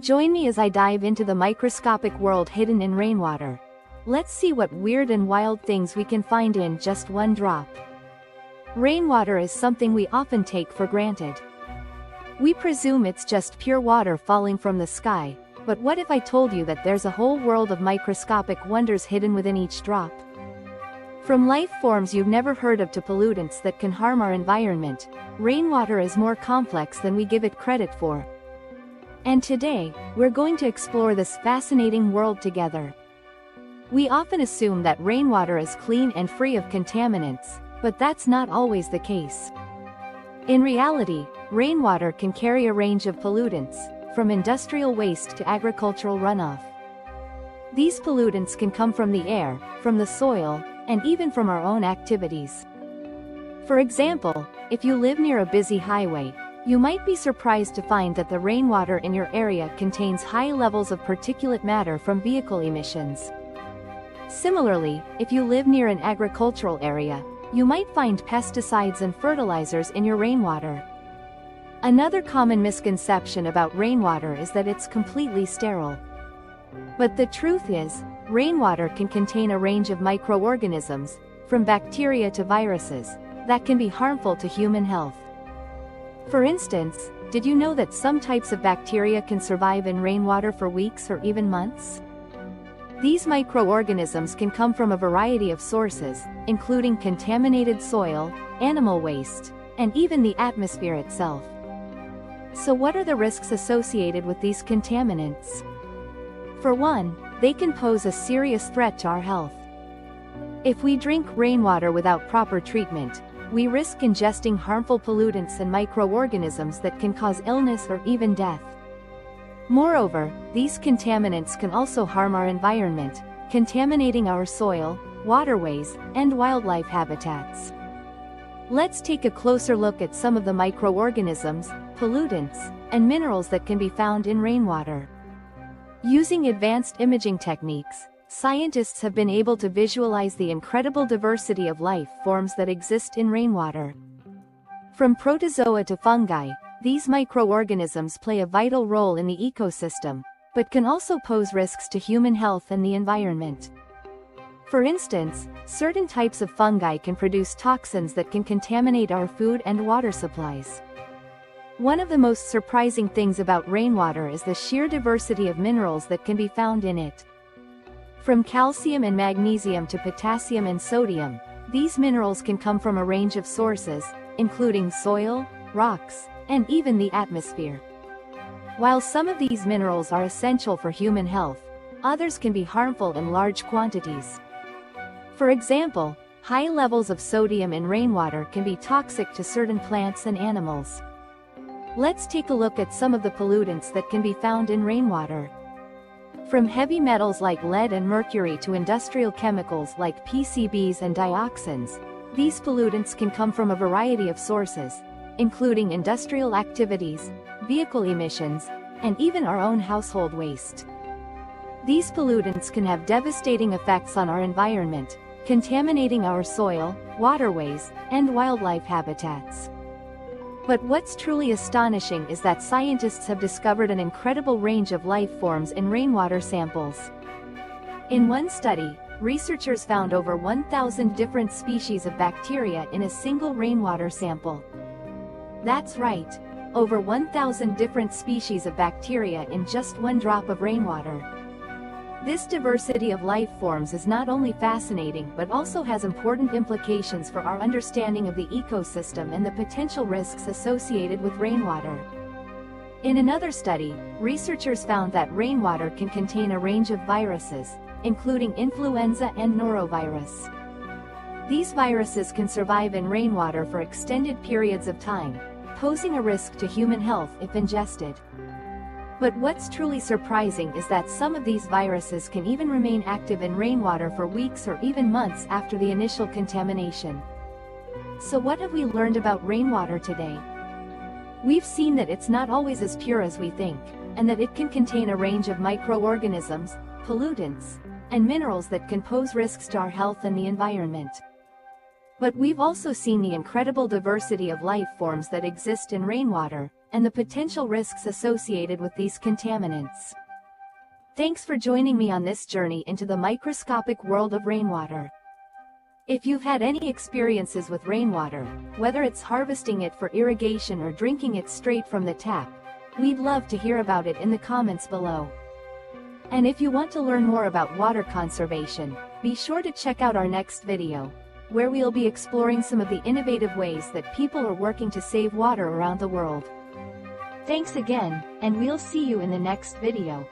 Join me as I dive into the microscopic world hidden in rainwater. Let's see what weird and wild things we can find in just one drop. Rainwater is something we often take for granted. We presume it's just pure water falling from the sky, but what if I told you that there's a whole world of microscopic wonders hidden within each drop? From life forms you've never heard of to pollutants that can harm our environment, rainwater is more complex than we give it credit for. And today, we're going to explore this fascinating world together. We often assume that rainwater is clean and free of contaminants, but that's not always the case. In reality, rainwater can carry a range of pollutants, from industrial waste to agricultural runoff. These pollutants can come from the air, from the soil, and even from our own activities. For example, if you live near a busy highway, you might be surprised to find that the rainwater in your area contains high levels of particulate matter from vehicle emissions. Similarly, if you live near an agricultural area, you might find pesticides and fertilizers in your rainwater. Another common misconception about rainwater is that it's completely sterile. But the truth is, rainwater can contain a range of microorganisms, from bacteria to viruses, that can be harmful to human health. For instance, did you know that some types of bacteria can survive in rainwater for weeks or even months? These microorganisms can come from a variety of sources, including contaminated soil, animal waste, and even the atmosphere itself. So what are the risks associated with these contaminants? For one, they can pose a serious threat to our health. If we drink rainwater without proper treatment, we risk ingesting harmful pollutants and microorganisms that can cause illness or even death. Moreover, these contaminants can also harm our environment, contaminating our soil, waterways, and wildlife habitats. Let's take a closer look at some of the microorganisms, pollutants, and minerals that can be found in rainwater. Using advanced imaging techniques, scientists have been able to visualize the incredible diversity of life forms that exist in rainwater. From protozoa to fungi, these microorganisms play a vital role in the ecosystem, but can also pose risks to human health and the environment. For instance, certain types of fungi can produce toxins that can contaminate our food and water supplies. One of the most surprising things about rainwater is the sheer diversity of minerals that can be found in it. From calcium and magnesium to potassium and sodium, these minerals can come from a range of sources, including soil, rocks, and even the atmosphere. While some of these minerals are essential for human health, others can be harmful in large quantities. For example, high levels of sodium in rainwater can be toxic to certain plants and animals. Let's take a look at some of the pollutants that can be found in rainwater. From heavy metals like lead and mercury to industrial chemicals like PCBs and dioxins, these pollutants can come from a variety of sources, including industrial activities, vehicle emissions, and even our own household waste. These pollutants can have devastating effects on our environment, contaminating our soil, waterways, and wildlife habitats. But what's truly astonishing is that scientists have discovered an incredible range of life forms in rainwater samples. In one study, researchers found over 1,000 different species of bacteria in a single rainwater sample. That's right, over 1,000 different species of bacteria in just one drop of rainwater. This diversity of life forms is not only fascinating but also has important implications for our understanding of the ecosystem and the potential risks associated with rainwater. In another study, researchers found that rainwater can contain a range of viruses, including influenza and norovirus. These viruses can survive in rainwater for extended periods of time, posing a risk to human health if ingested. But what's truly surprising is that some of these viruses can even remain active in rainwater for weeks or even months after the initial contamination. So what have we learned about rainwater today? We've seen that it's not always as pure as we think, and that it can contain a range of microorganisms, pollutants, and minerals that can pose risks to our health and the environment. But we've also seen the incredible diversity of life forms that exist in rainwater, and the potential risks associated with these contaminants. Thanks for joining me on this journey into the microscopic world of rainwater. If you've had any experiences with rainwater, whether it's harvesting it for irrigation or drinking it straight from the tap, we'd love to hear about it in the comments below. And if you want to learn more about water conservation, be sure to check out our next video, where we'll be exploring some of the innovative ways that people are working to save water around the world. Thanks again, and we'll see you in the next video.